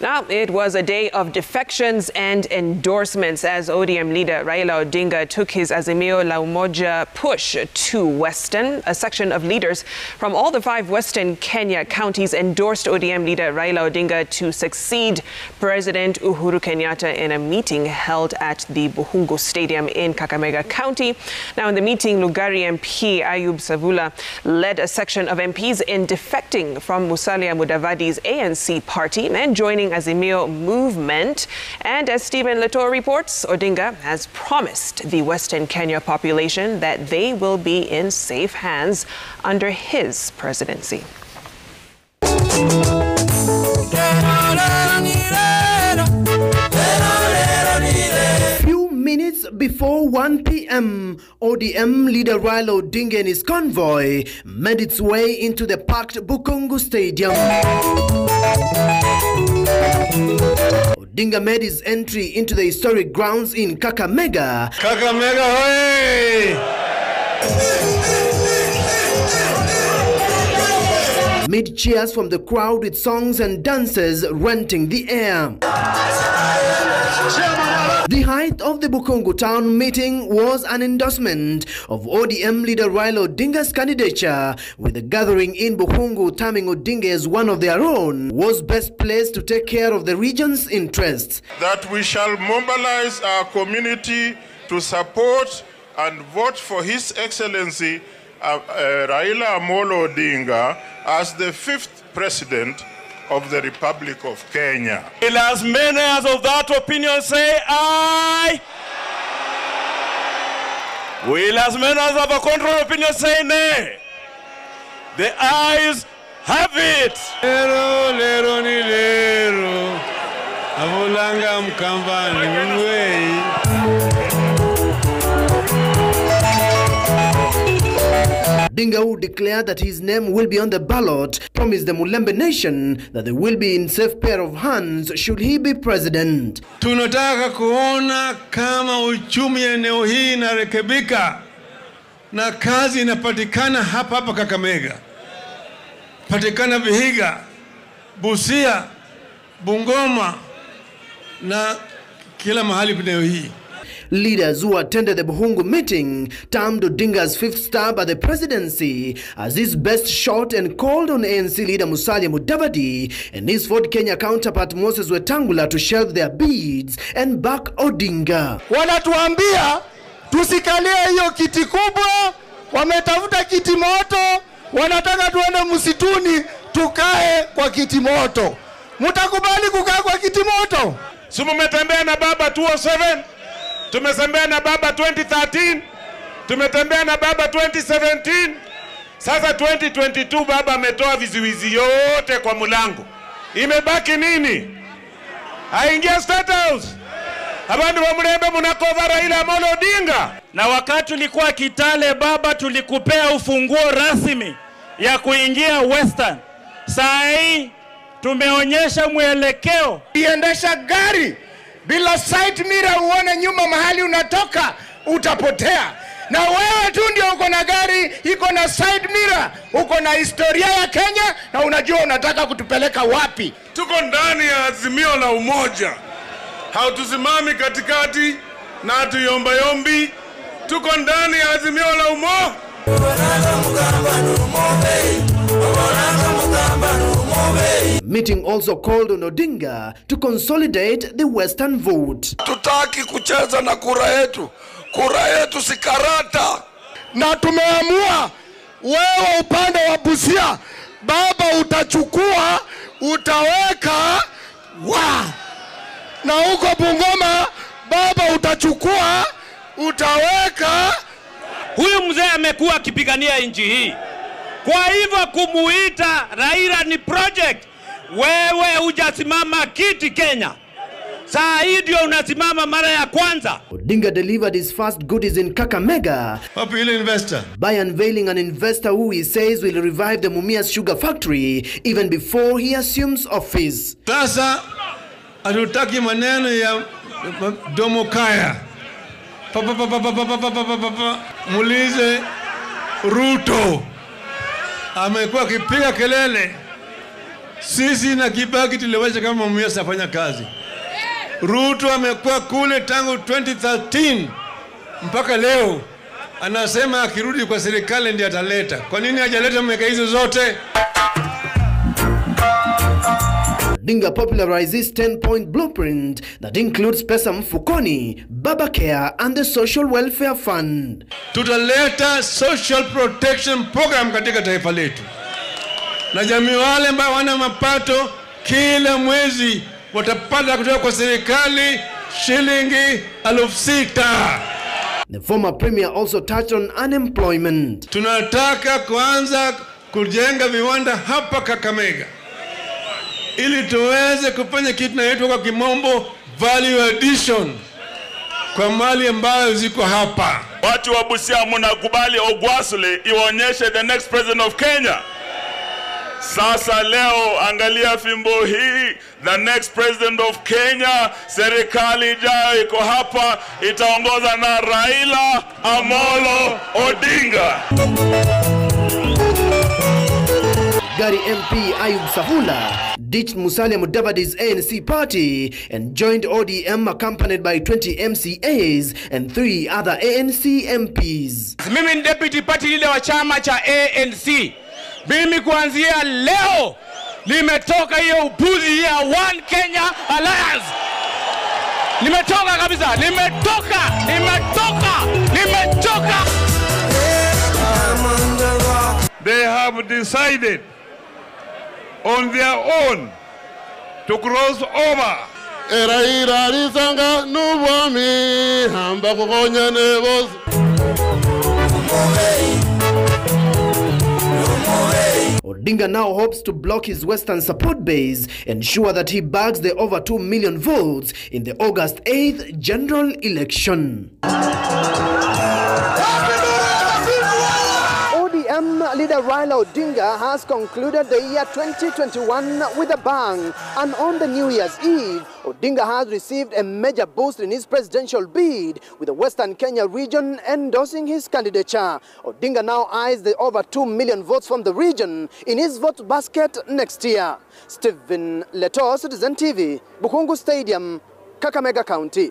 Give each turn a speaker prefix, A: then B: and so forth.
A: Now, it was a day of defections and endorsements as ODM leader Raila Odinga took his Azimio la Umoja push to Western. A section of leaders from all the 5 Western Kenya counties endorsed ODM leader Raila Odinga to succeed President Uhuru Kenyatta in a meeting held at the Buhungu Stadium in Kakamega County. Now, in the meeting, Lugari MP Ayub Savula led a section of MPs in defecting from Musalia Mudavadi's ANC party and joining Azimio movement. And as Stephen Leto reports, Odinga has promised the Western Kenya population that they will be in safe hands under his presidency.
B: Few minutes before 1 p.m., ODM leader Raila Odinga and his convoy made its way into the packed Buhungu Stadium. Odinga made his entry into the historic grounds in Kakamega.
C: Kakamega, hoy!
B: Amid cheers from the crowd with songs and dances renting the air. The height of the Buhungu town meeting was an endorsement of ODM leader Raila Odinga's candidature, with the gathering in Buhungu terming Odinga as one of their own was best placed to take care of the region's interests.
C: That we shall mobilize our community to support and vote for His Excellency Raila Amolo Odinga as the 5th president of the Republic of Kenya.
D: Will as many as of that opinion say aye? Will as many as of a contrary opinion say nay? The ayes have it.
E: Lero, lero, ni lero. Avulanga mkambani mwei.
B: Odinga, who declared that his name will be on the ballot, promised the Mulembe nation that they will be in safe pair of hands should he be president.
E: Tunataka kuona kama uchumi eneo hii inarekebika na kazi inapatikana hapa Kakamega. Patikana Vihiga, Busia, Bungoma na kila mahali eneo hii.
B: Leaders who attended the Buhungu meeting termed Odinga's 5th stab at the presidency as his best shot and called on ANC leader Musalia Mudavadi and his Ford Kenya counterpart Moses Wetangula to shelve their bids and back Odinga.
F: Wanatuambia tusikalie hiyo kiti kubwa, wametafuta kiti moto, wanataka tuende msituni tukae kwa kiti moto. Mutakubali kukaa kwa kiti moto?
D: Sumu metembea na baba 207. Tumetembea na baba 2013, tumetembea na baba 2017, sasa 2022 baba ametoa vizuizi yote kwa mulango. Imebaki nini? Aingia State House. Abandu wa Mulembe munakova Raila Amolo Odinga. Na wakati tulikuwa Kitale baba tulikupea ufunguo rasmi ya kuingia Western. Saa hii tumeonyesha mwelekeo.
F: Iendesha gari bila side mirror uone nyuma mahali unatoka utapotea. Na wewe tu ndio uko na gari iko na side mirror, uko na historia ya Kenya na unajua unataka kutupeleka wapi.
C: Tuko ndani ya Azimio la Umoja. Hautusimami katikati na hatuyombayombi. Tuko ndani ya Azimio la Umoja.
B: Meeting also called on Odinga to consolidate the Western vote.
C: Tutaki kucheza na kura yetu. Kura yetu si karata.
F: Na tumeamua wewe upande wa Busia baba utachukua utaweka na huko Bungoma baba utachukua utaweka.
D: Huyu mzee amekuwa akipigania nchi hii. Kwa hivyo kumuita Raila ni project. Wewe hujasimama kiti Kenya. Saa hii ndio unasimama mara ya kwanza.
B: Odinga delivered his first goodies in Kakamega
E: Wapi investor?
B: by unveiling an investor who he says will revive the Mumias sugar factory even before he assumes office.
E: Sasa hatutaki maneno ya domokaya. Mulize Ruto amekuwa akipiga kelele sisi na Kibaki tuliwacha kama Mumias afanya kazi. Ruto amekuwa kule tangu 2013 mpaka leo. Anasema akirudi kwa serikali ndiye ataleta. Kwa nini hajaleta miaka hizo zote?
B: Odinga popularizes 10-point blueprint that includes pesa mfukoni, Baba Care and the Social Welfare Fund.
E: Tutaleta social protection program katika taifa letu. Na jamii wale ambao wana mapato kila mwezi watapata kutoka kwa serikali shilingi 6,000.
B: The former premier also touched on unemployment.
E: Tunataka kuanza kujenga viwanda hapa Kakamega, ili tuweze kufanya kitu kinaitwa kwa kimombo value addition kwa mali ambayo ziko hapa.
G: Watu wa Busia mnakubali Ogwasule ionyeshe the next president of Kenya. Sasa leo angalia fimbo hii, the next president of Kenya, serikali ijayo iko hapa, itaongoza na Raila Amolo Odinga.
B: Gari MP Ayub Sahula ditched Musalia Mudavadi's ANC party and joined ODM accompanied by 20 MCAs and 3 other ANC MPs.
F: Mimi ni deputy party leader wa chama cha ANC. Mimi kuanzia leo limetoka hiyo upuzi ya One Kenya Alliance. Limetoka kabisa, limetoka.
D: They have decided on their own to cross over.
B: Odinga now hopes to block his Western support base, ensure that he bags the over 2 million votes in the August 8th general election. ODM leader Raila Odinga has concluded the year 2021 with a bang, and on the New Year's Eve, Odinga has received a major boost in his presidential bid, with the Western Kenya region endorsing his candidature. Odinga now eyes the over 2 million votes from the region in his vote basket next year. Stephen Leto, Citizen TV, Bukungu Stadium, Kakamega County.